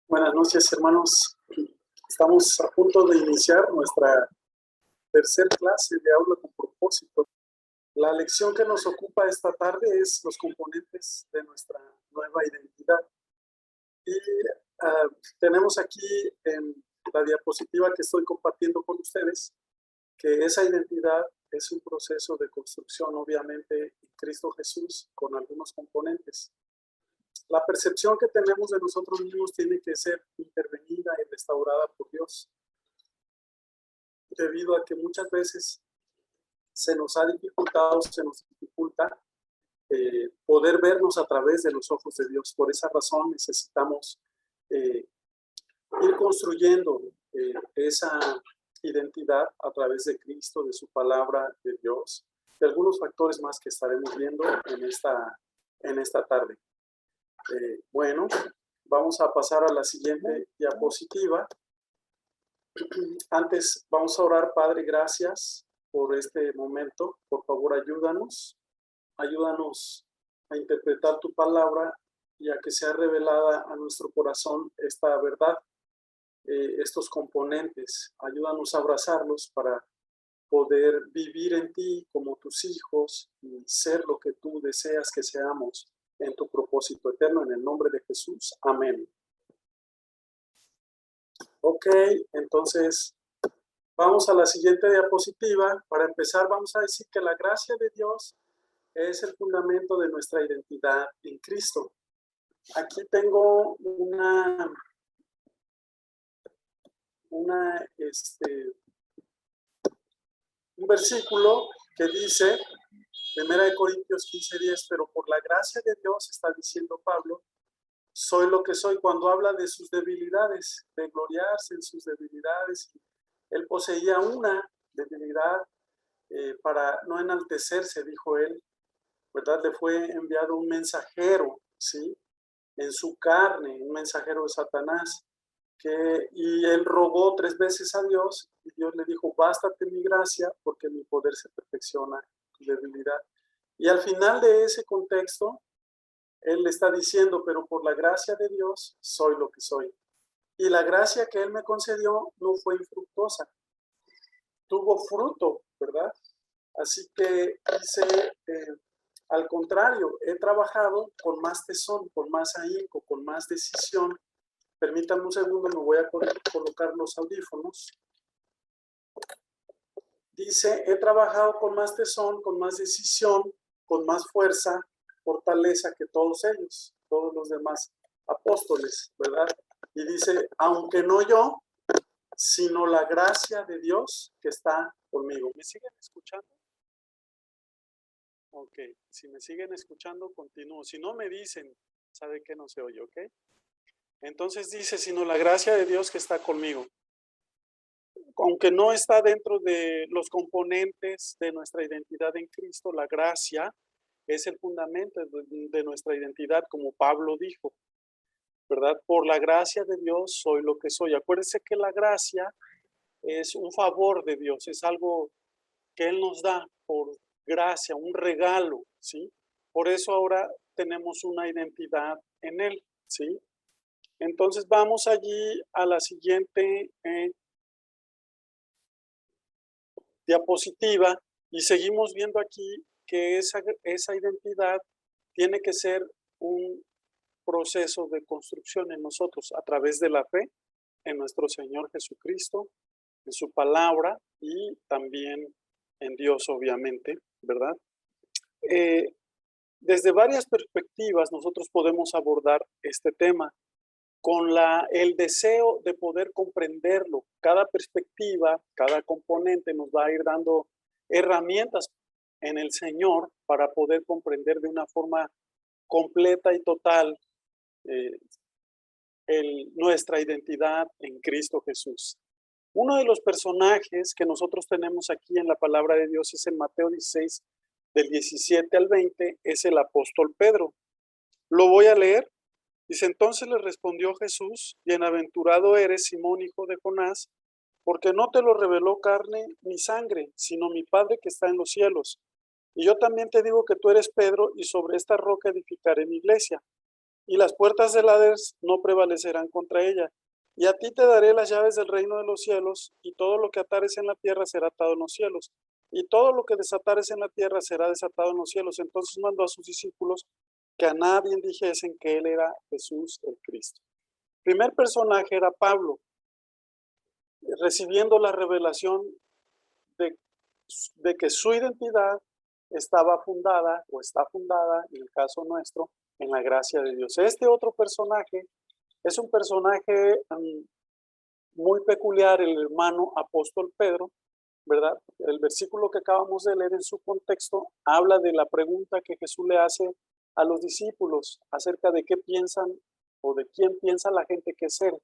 Buenas noches, hermanos. Estamos a punto de iniciar nuestra tercera clase de aula con propósito. La lección que nos ocupa esta tarde es los componentes de nuestra nueva identidad. Y tenemos aquí en la diapositiva que estoy compartiendo con ustedes que esa identidad es un proceso de construcción, obviamente, en Cristo Jesús, con algunos componentes. La percepción que tenemos de nosotros mismos tiene que ser intervenida y restaurada por Dios, debido a que muchas veces se nos dificulta poder vernos a través de los ojos de Dios. Por esa razón necesitamos ir construyendo esa identidad a través de Cristo, de su palabra, de Dios, de algunos factores más que estaremos viendo en esta tarde. Bueno, vamos a pasar a la siguiente diapositiva. Antes vamos a orar. Padre, gracias por este momento. Por favor, ayúdanos a interpretar tu palabra y a que sea revelada a nuestro corazón esta verdad, estos componentes. Ayúdanos a abrazarlos para poder vivir en ti como tus hijos y ser lo que tú deseas que seamos en tu propósito eterno, en el nombre de Jesús. Amén. Ok, entonces vamos a la siguiente diapositiva. Para empezar, vamos a decir que la gracia de Dios es el fundamento de nuestra identidad en Cristo. Aquí tengo un versículo que dice, 1 Corintios 15:10, pero por la gracia de Dios, está diciendo Pablo, soy lo que soy, cuando habla de sus debilidades, de gloriarse en sus debilidades. Él poseía una debilidad para no enaltecerse, dijo él, ¿verdad? Le fue enviado un mensajero, ¿sí? En su carne, un mensajero de Satanás, y él rogó 3 veces a Dios, y Dios le dijo, bástate mi gracia, porque mi poder se perfecciona en tu debilidad. Y al final de ese contexto, él le está diciendo, pero por la gracia de Dios, soy lo que soy. Y la gracia que él me concedió no fue infructuosa, tuvo fruto, ¿verdad? Así que dice, al contrario, he trabajado con más tesón, con más ahínco, con más decisión. Permítanme un segundo, me voy a colocar los audífonos. Dice, he trabajado con más tesón, con más decisión, con más fuerza, fortaleza que todos ellos, todos los demás apóstoles, ¿verdad? Y dice, aunque no yo, sino la gracia de Dios que está conmigo. ¿Me siguen escuchando? Ok, si me siguen escuchando, continúo. Si no me dicen, sabe que no se oye, ¿ok? Entonces dice, sino la gracia de Dios que está conmigo. Aunque no está dentro de los componentes de nuestra identidad en Cristo, la gracia es el fundamento de nuestra identidad, como Pablo dijo, ¿verdad? Por la gracia de Dios soy lo que soy. Acuérdense que la gracia es un favor de Dios, es algo que Él nos da por gracia, un regalo, ¿sí? Por eso ahora tenemos una identidad en Él, ¿sí? Entonces vamos allí a la siguiente diapositiva y seguimos viendo aquí que esa identidad tiene que ser un proceso de construcción en nosotros a través de la fe en nuestro Señor Jesucristo, en su palabra y también en Dios, obviamente, ¿verdad? Desde varias perspectivas nosotros podemos abordar este tema con el deseo de poder comprenderlo. Cada perspectiva, cada componente nos va a ir dando herramientas en el Señor para poder comprender de una forma completa y total nuestra identidad en Cristo Jesús. Uno de los personajes que nosotros tenemos aquí en la palabra de Dios es en Mateo 16, del 17 al 20, es el apóstol Pedro. Lo voy a leer. Dice, entonces le respondió Jesús, bienaventurado eres, Simón, hijo de Jonás, porque no te lo reveló carne ni sangre, sino mi Padre que está en los cielos. Y yo también te digo que tú eres Pedro, y sobre esta roca edificaré mi iglesia, y las puertas del Hades no prevalecerán contra ella. Y a ti te daré las llaves del reino de los cielos, y todo lo que atares en la tierra será atado en los cielos, y todo lo que desatares en la tierra será desatado en los cielos. Entonces mandó a sus discípulos que a nadie dijesen que él era Jesús el Cristo. El primer personaje era Pablo, recibiendo la revelación de, de que su identidad estaba fundada o está fundada, en el caso nuestro, en la gracia de Dios. Este otro personaje es un personaje muy peculiar, el hermano apóstol Pedro, ¿verdad? El versículo que acabamos de leer en su contexto habla de la pregunta que Jesús le hace a los discípulos acerca de qué piensan o de quién piensa la gente que es él.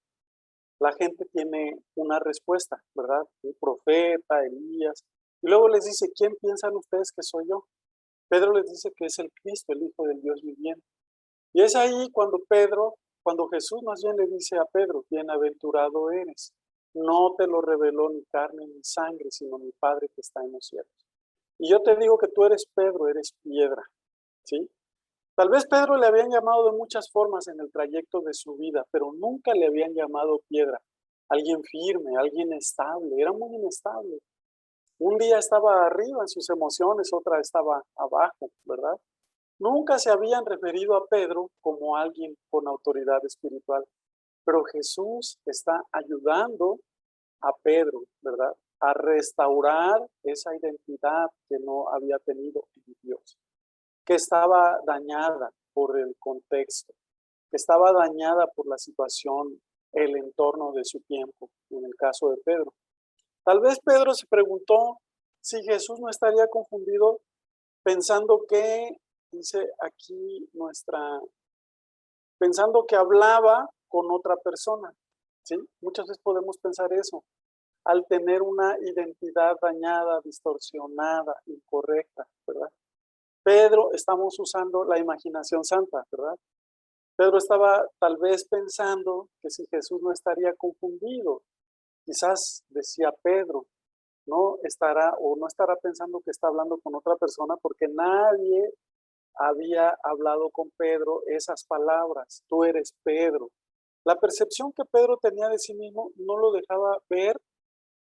La gente tiene una respuesta, ¿verdad? Un profeta, Elías. Y luego les dice, ¿quién piensan ustedes que soy yo? Pedro les dice que es el Cristo, el Hijo del Dios viviente. Y es ahí cuando Jesús más bien le dice a Pedro, bienaventurado eres. No te lo reveló ni carne ni sangre, sino mi Padre que está en los cielos. Y yo te digo que tú eres Pedro, eres piedra, ¿sí? Tal vez Pedro le habían llamado de muchas formas en el trayecto de su vida, pero nunca le habían llamado piedra. Alguien firme, alguien estable, era muy inestable. Un día estaba arriba en sus emociones, otra estaba abajo, ¿verdad? Nunca se habían referido a Pedro como alguien con autoridad espiritual, pero Jesús está ayudando a Pedro, ¿verdad? A restaurar esa identidad que no había tenido en Dios, que estaba dañada por el contexto, que estaba dañada por la situación, el entorno de su tiempo, en el caso de Pedro. Tal vez Pedro se preguntó si Jesús no estaría confundido pensando que, dice aquí pensando que hablaba con otra persona, ¿sí? Muchas veces podemos pensar eso, al tener una identidad dañada, distorsionada, incorrecta, ¿verdad? Pedro, estamos usando la imaginación santa, ¿verdad? Pedro estaba tal vez pensando que si Jesús no estaría confundido, quizás decía Pedro, no estará o no estará pensando que está hablando con otra persona porque nadie había hablado con Pedro esas palabras, tú eres Pedro. La percepción que Pedro tenía de sí mismo no lo dejaba ver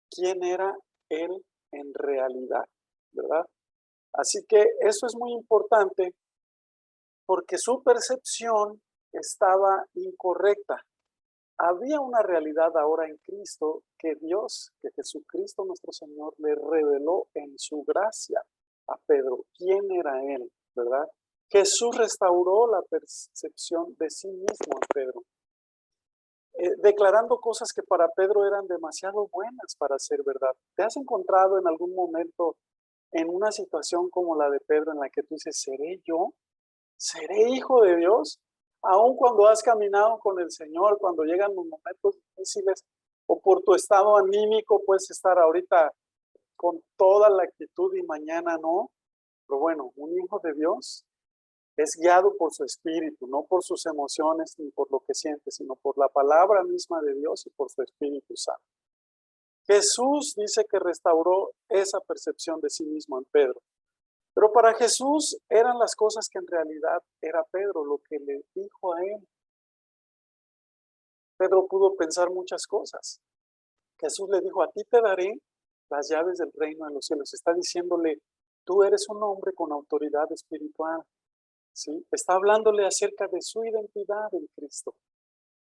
quién era él en realidad, ¿verdad? Así que eso es muy importante porque su percepción estaba incorrecta. Había una realidad ahora en Cristo que Dios, que Jesucristo nuestro Señor le reveló en su gracia a Pedro. ¿Quién era él? ¿Verdad? Jesús restauró la percepción de sí mismo a Pedro, declarando cosas que para Pedro eran demasiado buenas para ser verdad. ¿Te has encontrado en algún momento en una situación como la de Pedro en la que tú dices, ¿seré yo? ¿Seré hijo de Dios? Aun cuando has caminado con el Señor, cuando llegan los momentos difíciles o por tu estado anímico puedes estar ahorita con toda la actitud y mañana no. Pero bueno, un hijo de Dios es guiado por su espíritu, no por sus emociones ni por lo que siente, sino por la palabra misma de Dios y por su Espíritu Santo. Jesús dice que restauró esa percepción de sí mismo en Pedro. Pero para Jesús eran las cosas que en realidad era Pedro, lo que le dijo a él. Pedro pudo pensar muchas cosas. Jesús le dijo, a ti te daré las llaves del reino de los cielos. Está diciéndole, tú eres un hombre con autoridad espiritual. ¿Sí? Está hablándole acerca de su identidad en Cristo.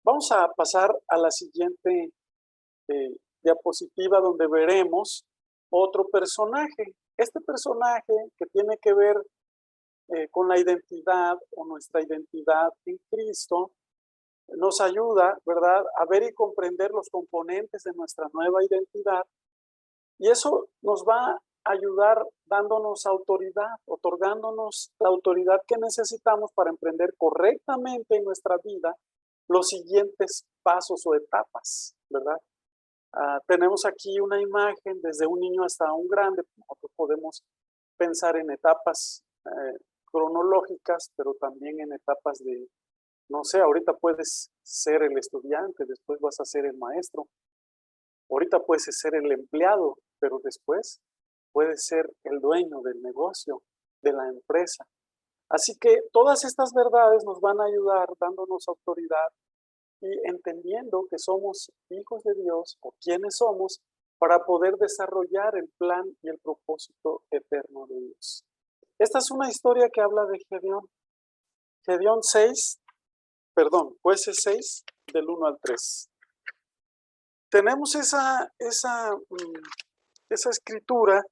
Vamos a pasar a la siguiente diapositiva donde veremos otro personaje. Este personaje que tiene que ver con la identidad o nuestra identidad en Cristo, nos ayuda, ¿verdad?, a ver y comprender los componentes de nuestra nueva identidad. Y eso nos va a ayudar dándonos autoridad, otorgándonos la autoridad que necesitamos para emprender correctamente en nuestra vida los siguientes pasos o etapas, ¿verdad? Tenemos aquí una imagen desde un niño hasta un grande. Nosotros podemos pensar en etapas cronológicas, pero también en etapas de, no sé, ahorita puedes ser el estudiante, después vas a ser el maestro. Ahorita puedes ser el empleado, pero después puedes ser el dueño del negocio, de la empresa. Así que todas estas verdades nos van a ayudar dándonos autoridad y entendiendo que somos hijos de Dios o quienes somos para poder desarrollar el plan y el propósito eterno de Dios. Esta es una historia que habla de Gedeón. Gedeón 6, Jueces 6, del 1 al 3. Tenemos esa escritura,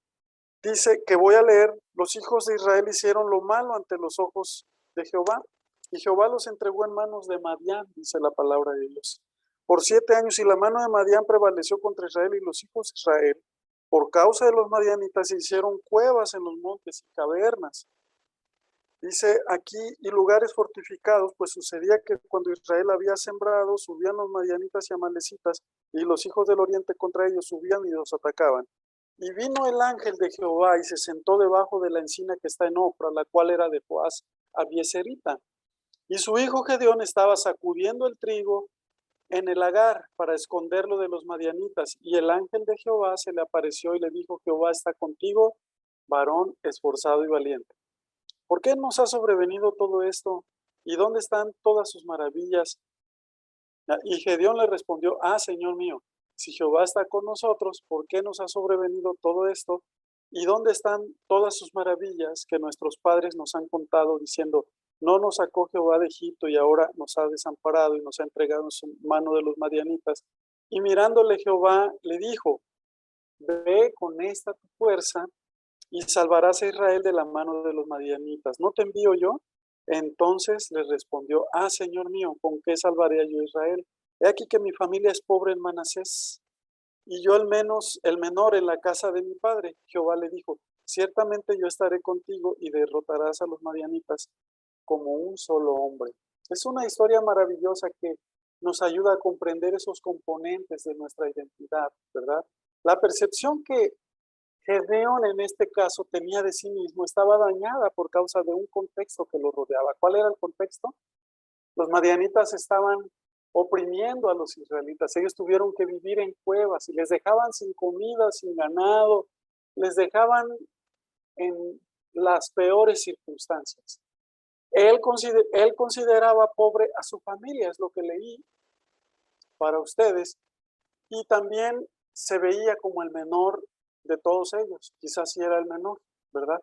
dice que voy a leer: los hijos de Israel hicieron lo malo ante los ojos de Jehová, y Jehová los entregó en manos de Madián, dice la palabra de Dios, por 7 años, y la mano de Madián prevaleció contra Israel, y los hijos de Israel, por causa de los madianitas, se hicieron cuevas en los montes y cavernas. Dice aquí, y lugares fortificados, pues sucedía que cuando Israel había sembrado, subían los madianitas y amalecitas, y los hijos del oriente contra ellos subían y los atacaban. Y vino el ángel de Jehová y se sentó debajo de la encina que está en Ofra, la cual era de Joás Abieserita. Y su hijo Gedeón estaba sacudiendo el trigo en el lagar para esconderlo de los madianitas. Y el ángel de Jehová se le apareció y le dijo: Jehová está contigo, varón esforzado y valiente. ¿Por qué nos ha sobrevenido todo esto? ¿Y dónde están todas sus maravillas? Y Gedeón le respondió: Señor mío, si Jehová está con nosotros, ¿por qué nos ha sobrevenido todo esto? ¿Y dónde están todas sus maravillas que nuestros padres nos han contado, diciendo: no nos sacó Jehová de Egipto y ahora nos ha desamparado y nos ha entregado en su mano de los madianitas? Y mirándole Jehová le dijo: ve con esta tu fuerza y salvarás a Israel de la mano de los madianitas. ¿No te envío yo? Entonces le respondió: Señor mío, ¿con qué salvaré yo a Israel? He aquí que mi familia es pobre en Manasés, y yo el menor en la casa de mi padre. Jehová le dijo: ciertamente yo estaré contigo y derrotarás a los madianitas como un solo hombre. Es una historia maravillosa que nos ayuda a comprender esos componentes de nuestra identidad, ¿verdad? La percepción que Gedeón en este caso tenía de sí mismo estaba dañada por causa de un contexto que lo rodeaba. ¿Cuál era el contexto? Los madianitas estaban oprimiendo a los israelitas. Ellos tuvieron que vivir en cuevas y les dejaban sin comida, sin ganado, les dejaban en las peores circunstancias. Él consideraba pobre a su familia, es lo que leí para ustedes, y también se veía como el menor de todos ellos. Quizás sí era el menor, ¿verdad?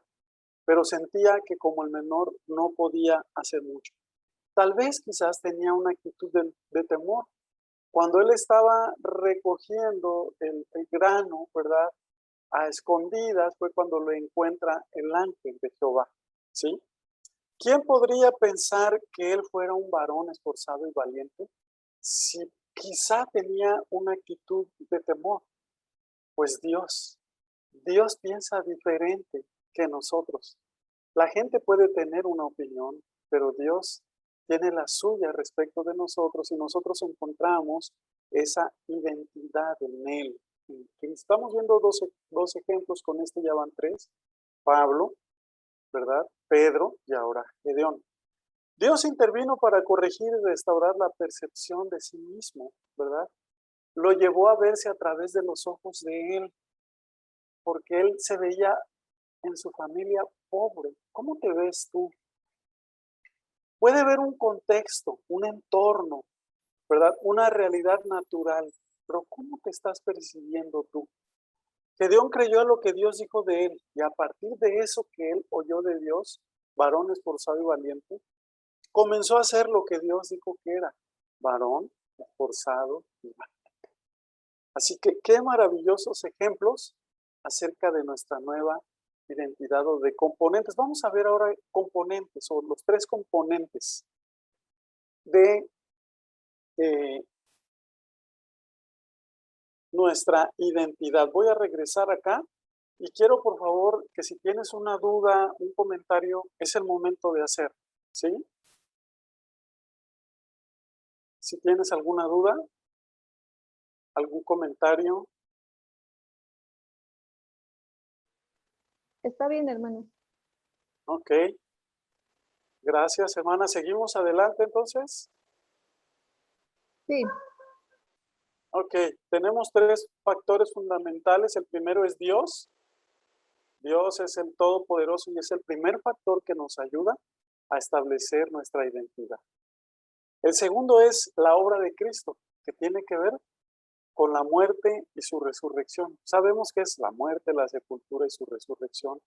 Pero sentía que como el menor no podía hacer mucho. Tal vez quizás tenía una actitud de temor. Cuando él estaba recogiendo el grano, ¿verdad? A escondidas fue cuando lo encuentra el ángel de Jehová, ¿sí? ¿Quién podría pensar que él fuera un varón esforzado y valiente si quizá tenía una actitud de temor? Pues Dios piensa diferente que nosotros. La gente puede tener una opinión, pero Dios tiene la suya respecto de nosotros y nosotros encontramos esa identidad en Él. Estamos viendo dos ejemplos, con este ya van 3. Pablo, ¿verdad? Pedro y ahora Gedeón. Dios intervino para corregir y restaurar la percepción de sí mismo, ¿verdad? Lo llevó a verse a través de los ojos de Él, porque Él se veía en su familia pobre. ¿Cómo te ves tú? Puede haber un contexto, un entorno, ¿verdad? Una realidad natural, pero ¿cómo te estás percibiendo tú? Gedeón creyó a lo que Dios dijo de él, y a partir de eso que él oyó de Dios, varón esforzado y valiente, comenzó a hacer lo que Dios dijo que era, varón esforzado y valiente. Así que qué maravillosos ejemplos acerca de nuestra nueva identidad o de componentes. Vamos a ver ahora componentes o los 3 componentes de nuestra identidad. Voy a regresar acá y quiero, por favor, que si tienes una duda, un comentario, es el momento de hacer, ¿sí? Si tienes alguna duda, algún comentario. Está bien, hermano. Ok. Gracias, hermana. ¿Seguimos adelante entonces? Sí. Ok. Tenemos 3 factores fundamentales. El primero es Dios. Dios es el Todopoderoso y es el primer factor que nos ayuda. a establecer nuestra identidad. El segundo es la obra de Cristo, que tiene que ver con la muerte y su resurrección. Sabemos que es la muerte, la sepultura y su resurrección.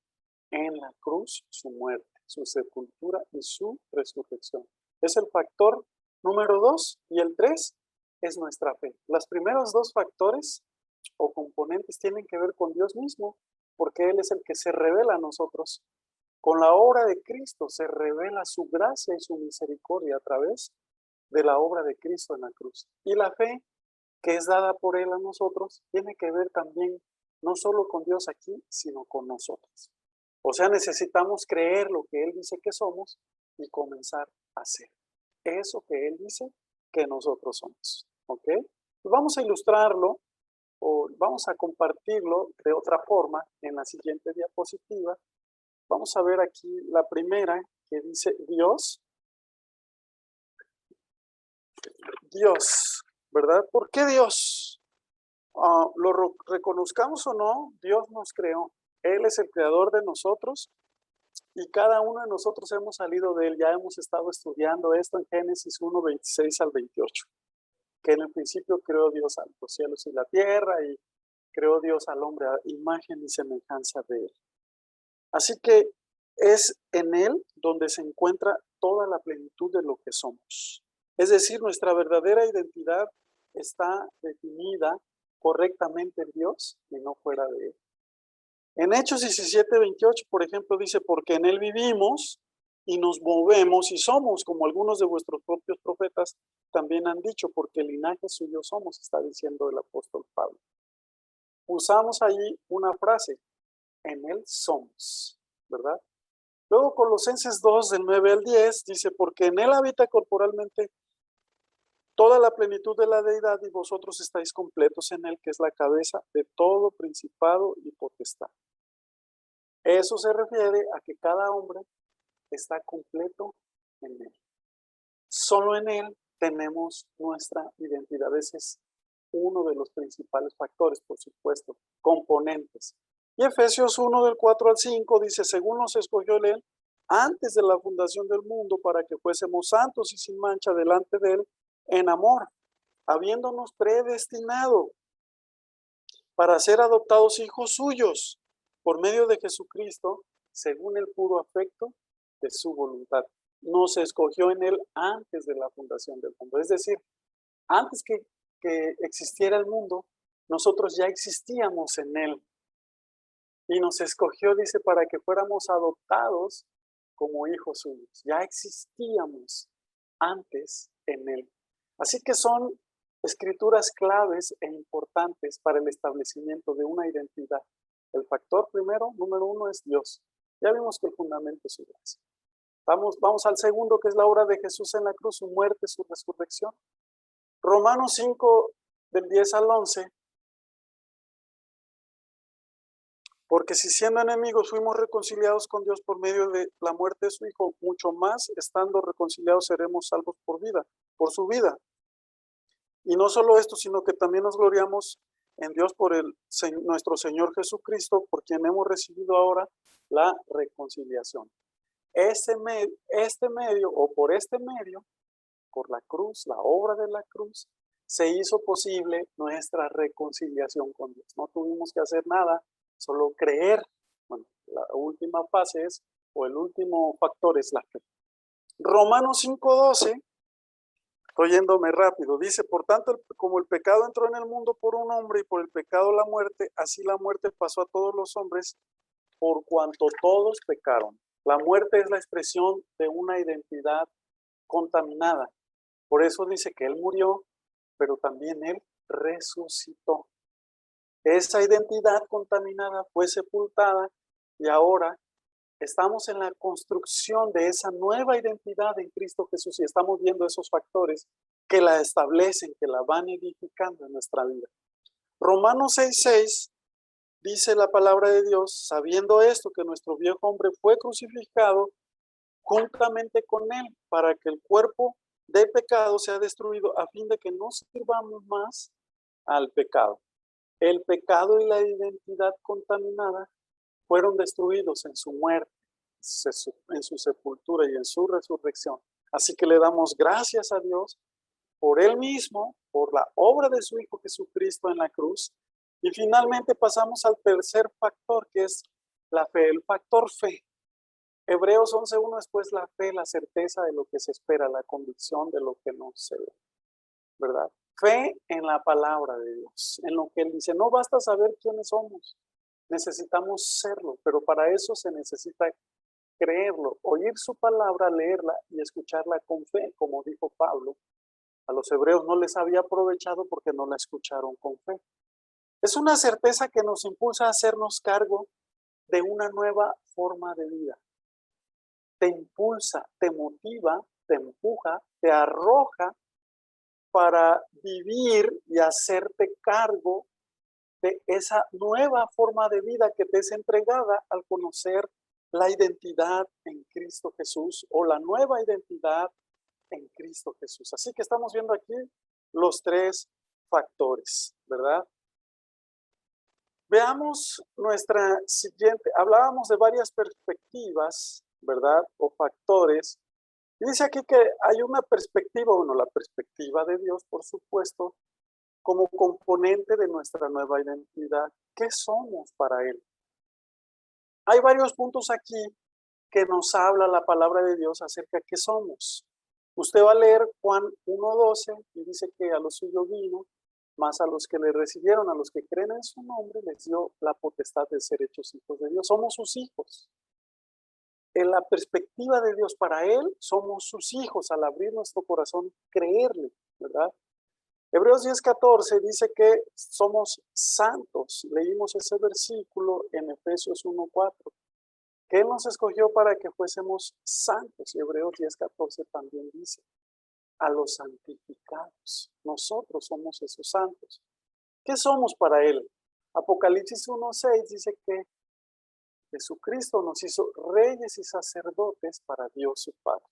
En la cruz, su muerte, su sepultura y su resurrección. Es el factor número 2 y el 3 es nuestra fe. Los primeros dos factores o componentes tienen que ver con Dios mismo, porque Él es el que se revela a nosotros. Con la obra de Cristo se revela su gracia y su misericordia a través de la obra de Cristo en la cruz. Y la fe que es dada por Él a nosotros tiene que ver también no solo con Dios aquí, sino con nosotros. O sea, necesitamos creer lo que Él dice que somos y comenzar a hacer eso que Él dice que nosotros somos. ¿Ok? Vamos a ilustrarlo o vamos a compartirlo de otra forma en la siguiente diapositiva. Vamos a ver aquí la primera que dice Dios. Dios, ¿verdad? ¿Por qué Dios? Lo reconozcamos o no, Dios nos creó. Él es el creador de nosotros y cada uno de nosotros hemos salido de Él. Ya hemos estado estudiando esto en Génesis 1, 26 al 28. Que en el principio creó Dios a los cielos y la tierra y creó Dios al hombre a imagen y semejanza de Él. Así que es en Él donde se encuentra toda la plenitud de lo que somos. Es decir, nuestra verdadera identidad está definida correctamente en Dios y no fuera de Él. En Hechos 17, 28, por ejemplo, dice, porque en Él vivimos y nos movemos y somos, como algunos de vuestros propios profetas también han dicho, porque el linaje suyo somos, está diciendo el apóstol Pablo. Usamos allí una frase, en Él somos, ¿verdad? Luego Colosenses 2, del 9 al 10, dice, porque en Él habita corporalmente toda la plenitud de la deidad y vosotros estáis completos en Él, que es la cabeza de todo principado y potestad. Eso se refiere a que cada hombre está completo en Él. Solo en Él tenemos nuestra identidad. Ese es uno de los principales factores, por supuesto, componentes. Y Efesios 1, del 4 al 5 dice, según nos escogió Él antes de la fundación del mundo para que fuésemos santos y sin mancha delante de Él en amor, habiéndonos predestinado para ser adoptados hijos suyos por medio de Jesucristo, según el puro afecto de su voluntad. Nos escogió en Él antes de la fundación del mundo. Es decir, antes que existiera el mundo, nosotros ya existíamos en Él. Y nos escogió, dice, para que fuéramos adoptados como hijos suyos. Ya existíamos antes en Él. Así que son escrituras claves e importantes para el establecimiento de una identidad. El factor número uno es Dios. Ya vimos que el fundamento es su gracia. Vamos al segundo, que es la obra de Jesús en la cruz, su muerte, su resurrección. Romanos 5, del 10 al 11. Porque si siendo enemigos fuimos reconciliados con Dios por medio de la muerte de su Hijo, mucho más, estando reconciliados, seremos salvos por su vida. Y no solo esto, sino que también nos gloriamos en Dios por nuestro Señor Jesucristo, por quien hemos recibido ahora la reconciliación. Este medio, por la cruz, la obra de la cruz, se hizo posible nuestra reconciliación con Dios. No tuvimos que hacer nada, solo creer. Bueno, la última fase es, o el último factor es la fe. Romanos 5:12, estoy yéndome rápido, dice, por tanto, como el pecado entró en el mundo por un hombre y por el pecado la muerte, así la muerte pasó a todos los hombres por cuanto todos pecaron. La muerte es la expresión de una identidad contaminada. Por eso dice que Él murió, pero también Él resucitó. Esa identidad contaminada fue sepultada y ahora estamos en la construcción de esa nueva identidad en Cristo Jesús y estamos viendo esos factores que la establecen, que la van edificando en nuestra vida. Romanos 6:6 dice la palabra de Dios, sabiendo esto, que nuestro viejo hombre fue crucificado juntamente con Él para que el cuerpo de pecado sea destruido a fin de que no sirvamos más al pecado. El pecado y la identidad contaminada fueron destruidos en su muerte, en su sepultura y en su resurrección. Así que le damos gracias a Dios por Él mismo, por la obra de su Hijo Jesucristo en la cruz. Y finalmente pasamos al tercer factor, que es la fe, el factor fe. Hebreos 11:1 es pues la fe, la certeza de lo que se espera, la convicción de lo que no se ve, ¿verdad? Fe en la palabra de Dios, en lo que Él dice. No basta saber quiénes somos, necesitamos serlo, pero para eso se necesita creerlo, oír su palabra, leerla y escucharla con fe, como dijo Pablo. A los hebreos no les había aprovechado porque no la escucharon con fe. Es una certeza que nos impulsa a hacernos cargo de una nueva forma de vida. Te impulsa, te motiva, te empuja, te arroja para vivir y hacerte cargo de esa nueva forma de vida que te es entregada al conocer la identidad en Cristo Jesús o la nueva identidad en Cristo Jesús. Así que estamos viendo aquí los tres factores, ¿verdad? Veamos nuestra siguiente. Hablábamos de varias perspectivas, ¿verdad? O factores. Y dice aquí que hay una perspectiva, bueno, la perspectiva de Dios, por supuesto, como componente de nuestra nueva identidad. ¿Qué somos para Él? Hay varios puntos aquí que nos habla la palabra de Dios acerca de qué somos. Usted va a leer Juan 1:12 y dice que a los suyos vino, más a los que le recibieron, a los que creen en su nombre, les dio la potestad de ser hechos hijos de Dios. Somos sus hijos. En la perspectiva de Dios para Él, somos sus hijos al abrir nuestro corazón, creerle, ¿verdad? Hebreos 10:14 dice que somos santos. Leímos ese versículo en Efesios 1:4. Que Él nos escogió para que fuésemos santos. Y Hebreos 10:14 también dice, a los santificados. Nosotros somos esos santos. ¿Qué somos para Él? Apocalipsis 1:6 dice que Jesucristo nos hizo reyes y sacerdotes para Dios su Padre.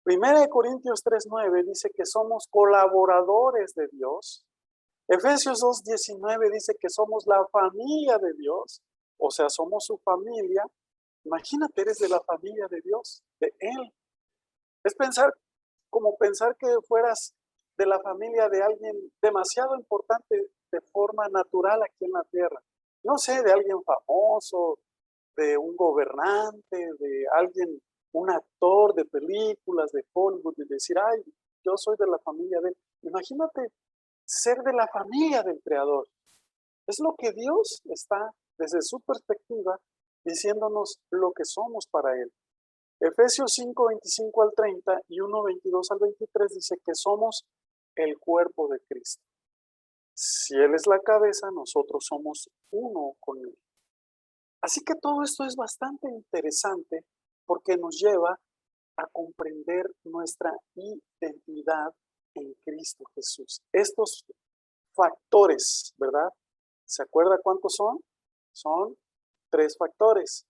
Primera de Corintios 3:9 dice que somos colaboradores de Dios. Efesios 2:19 dice que somos la familia de Dios, o sea, somos su familia. Imagínate, eres de la familia de Dios, de Él. Es como pensar que fueras de la familia de alguien demasiado importante de forma natural aquí en la tierra. No sé, de alguien famoso, de un gobernante, de alguien, un actor de películas, de Hollywood, y decir, ay, yo soy de la familia de Él. Imagínate ser de la familia del Creador. Es lo que Dios está, desde su perspectiva, diciéndonos lo que somos para Él. Efesios 5:25 al 30 y 1:22 al 23 dice que somos el cuerpo de Cristo. Si Él es la cabeza, nosotros somos uno con Él. Así que todo esto es bastante interesante porque nos lleva a comprender nuestra identidad en Cristo Jesús. Estos factores, ¿verdad? ¿Se acuerda cuántos son? Son 3 factores.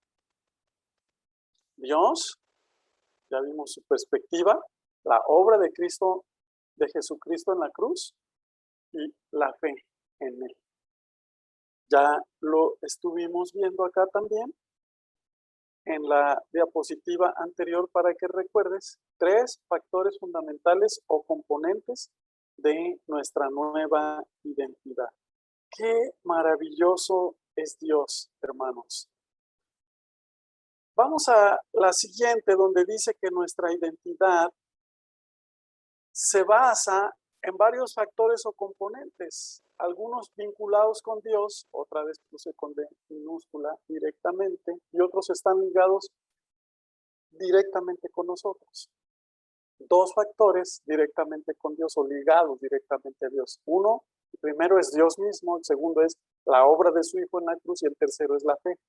Dios, ya vimos su perspectiva, la obra de Cristo, de Jesucristo en la cruz y la fe en Él. Ya lo estuvimos viendo acá también en la diapositiva anterior para que recuerdes 3 factores fundamentales o componentes de nuestra nueva identidad. Qué maravilloso es Dios, hermanos. Vamos a la siguiente, donde dice que nuestra identidad se basa en varios factores o componentes, algunos vinculados con Dios, otra vez puse con D minúscula directamente, y otros están ligados directamente con nosotros. 2 factores directamente con Dios o ligados directamente a Dios. Uno, el primero es Dios mismo, el segundo es la obra de su Hijo en la cruz y el tercero es la fe,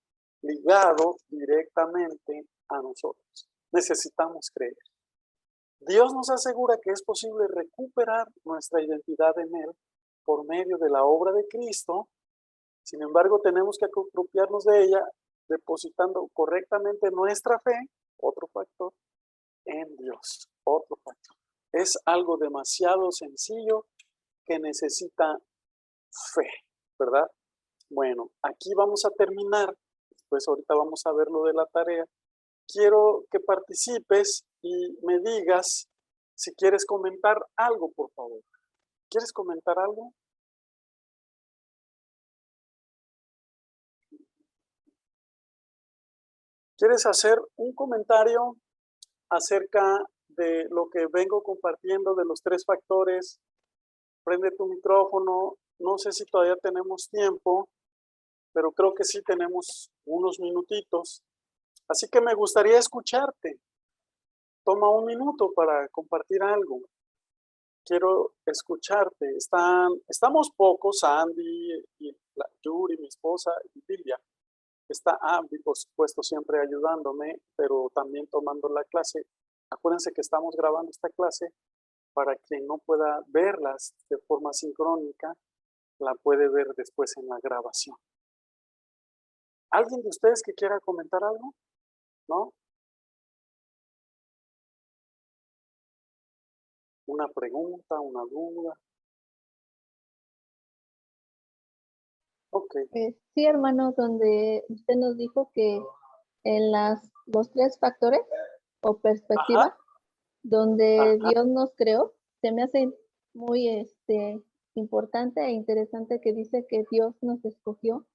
ligado directamente a nosotros. Necesitamos creer. Dios nos asegura que es posible recuperar nuestra identidad en Él por medio de la obra de Cristo. Sin embargo, tenemos que apropiarnos de ella depositando correctamente nuestra fe, otro factor, en Dios, otro factor. Es algo demasiado sencillo que necesita fe, ¿verdad? Bueno, aquí vamos a terminar. Después ahorita vamos a ver lo de la tarea. quiero que participes y me digas si quieres comentar algo, por favor. ¿Quieres comentar algo? ¿Quieres hacer un comentario acerca de lo que vengo compartiendo de los 3 factores? Prende tu micrófono. No sé si todavía tenemos tiempo, pero creo que sí tenemos unos minutitos. Así que me gustaría escucharte. Toma un minuto para compartir algo. Quiero escucharte. Estamos pocos, Andy, y Yuri, mi esposa, y Lilia. Está Andy, por supuesto, siempre ayudándome, pero también tomando la clase. Acuérdense que estamos grabando esta clase para quien no pueda verlas de forma sincrónica, la puede ver después en la grabación. ¿Alguien de ustedes que quiera comentar algo? ¿No? ¿Una pregunta, una duda? Ok. Sí, hermano, donde usted nos dijo que en los 3 factores o perspectivas, Ajá, donde ajá. Dios nos creó, se me hace muy importante e interesante que dice que Dios nos escogió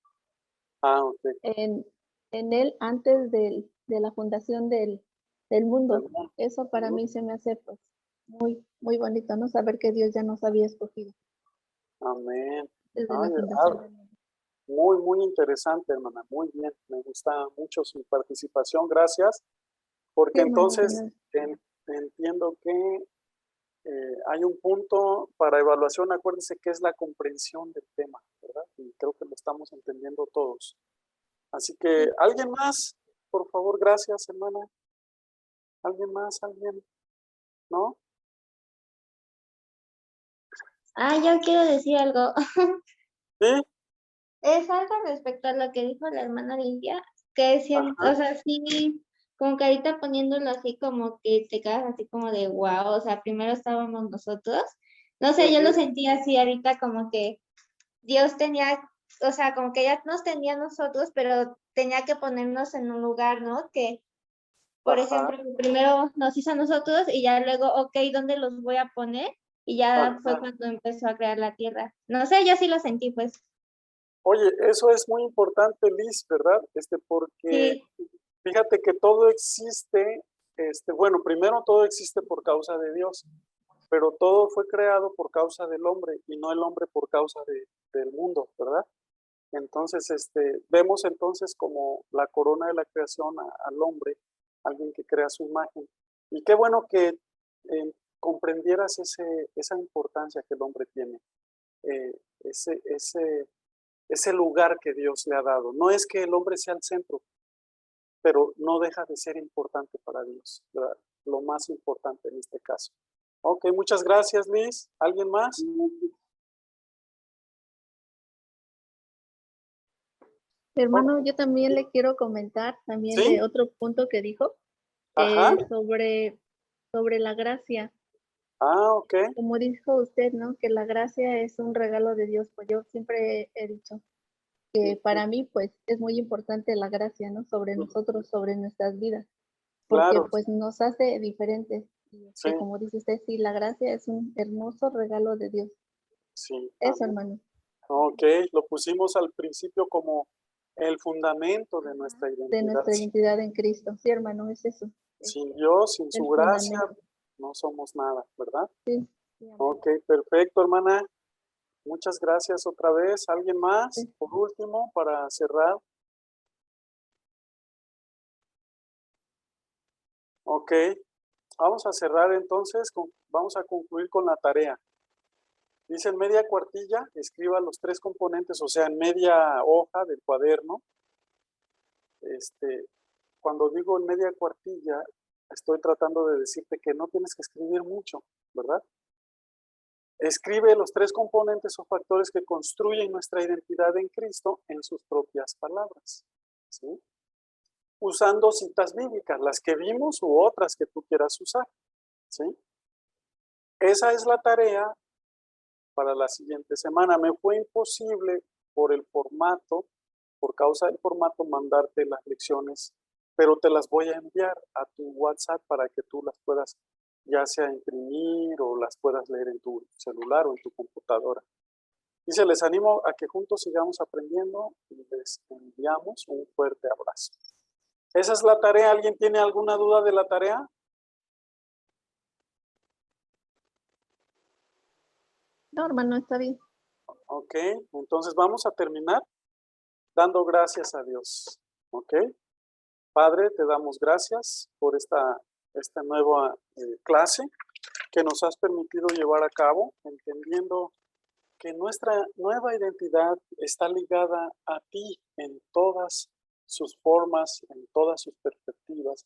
Ah, ok. en, en Él antes de la fundación del mundo. Perdón. Eso para Ujú. mí se me hace pues muy, muy bonito, ¿no? Saber que Dios ya nos había escogido Amén. desde la Ay, fundación del mundo. muy, muy interesante, hermana. Muy bien. Me gusta mucho su participación. Gracias. Sí, Porque hermano, de entonces nada. entiendo que hay un punto para evaluación. Acuérdense que es la comprensión del tema, ¿verdad? Y creo que lo estamos entendiendo todos. Así que, Sí. ¿alguien más? Por favor, gracias, hermana. ¿Alguien más? ¿Alguien? ¿No? Ah, yo quiero decir algo. ¿Sí? Es algo respecto a lo que dijo la hermana Lidia, que siento, Ajá. o sea, sí, como que ahorita poniéndolo así como que te quedas así como de wow, o sea, primero estábamos nosotros. No sé, yo lo Ujú. sentí así ahorita como que Dios tenía, o sea, como que ya nos tenía a nosotros, pero tenía que ponernos en un lugar, ¿no? Que, por Ajá. ejemplo, primero nos hizo a nosotros y ya luego, ok, ¿dónde los voy a poner? Y ya fue Ajá. cuando empezó a crear la tierra. No sé, yo sí lo sentí, pues. Oye, eso es muy importante, Liz, ¿verdad? Porque Sí, fíjate que todo existe, bueno, primero todo existe por causa de Dios, pero todo fue creado por causa del hombre y no el hombre por causa del mundo, ¿verdad? Entonces, vemos entonces como la corona de la creación al hombre, alguien que crea su imagen. Y qué bueno que comprendieras esa importancia que el hombre tiene, eh, ese, ese, ese lugar que Dios le ha dado. No es que el hombre sea el centro, pero no deja de ser importante para Dios, ¿verdad? Lo más importante en este caso. Ok, muchas gracias, Liz. ¿Alguien más? Oh, Hermano, yo también le quiero comentar también ¿sí? de otro punto que dijo, Ajá. sobre la gracia. Ah, ok. Como dijo usted, ¿no? Que la gracia es un regalo de Dios. Pues yo siempre he dicho que Ujú, para mí, pues, es muy importante la gracia, ¿no? Sobre ujú. nosotros, sobre nuestras vidas, porque Claro, pues nos hace diferentes. Y sí, como dice usted, sí, la gracia es un hermoso regalo de Dios. sí, Eso, amén. hermano. Ok, lo pusimos al principio como el fundamento de Ajá. nuestra De identidad. nuestra identidad en Cristo. Sí, hermano, es eso. Es Sin Dios, sin su el gracia, fundamento. no somos nada, ¿verdad? Sí, sí, amén. Ok, perfecto, hermana. Muchas gracias otra vez. ¿Alguien más? Sí. Por último, para cerrar. Ok, vamos a cerrar entonces, vamos a concluir con la tarea. Dice en media cuartilla, escriba los 3 componentes, o sea, en media hoja del cuaderno. Cuando digo en media cuartilla, estoy tratando de decirte que no tienes que escribir mucho, ¿verdad? Escribe los 3 componentes o factores que construyen nuestra identidad en Cristo en sus propias palabras, ¿sí? Usando citas bíblicas, las que vimos u otras que tú quieras usar, ¿sí? Esa es la tarea para la siguiente semana. Me fue imposible por el formato, por causa del formato, mandarte las lecciones pero te las voy a enviar a tu WhatsApp para que tú las puedas ya sea imprimir o las puedas leer en tu celular o en tu computadora. Dice, les animo a que juntos sigamos aprendiendo y les enviamos un fuerte abrazo. Esa es la tarea. ¿Alguien tiene alguna duda de la tarea? No, hermano, está bien. Ok, entonces vamos a terminar dando gracias a Dios. Ok, Padre, te damos gracias por esta nueva clase que nos has permitido llevar a cabo, entendiendo que nuestra nueva identidad está ligada a ti en todas sus formas, en todas sus perspectivas.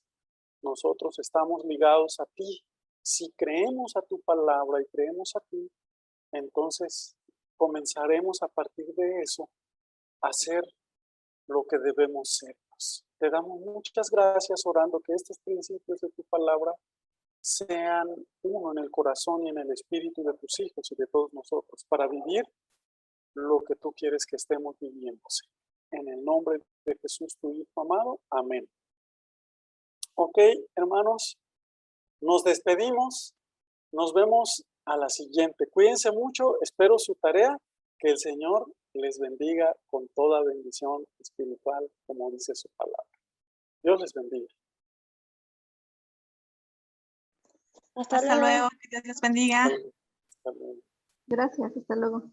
Nosotros estamos ligados a ti. Si creemos a tu palabra y creemos a ti, entonces comenzaremos a partir de eso a ser lo que debemos ser. Te damos muchas gracias orando que estos principios de tu palabra sean uno en el corazón y en el espíritu de tus hijos y de todos nosotros para vivir lo que tú quieres que estemos viviendo. En el nombre de Jesús, tu Hijo amado. Amén. Ok, hermanos, nos despedimos. Nos vemos a la siguiente. Cuídense mucho. Espero su tarea. Que el Señor les bendiga con toda bendición espiritual, como dice su palabra. Dios les bendiga. Hasta Hasta luego. luego, que Dios les bendiga. Hasta luego. Gracias, hasta luego.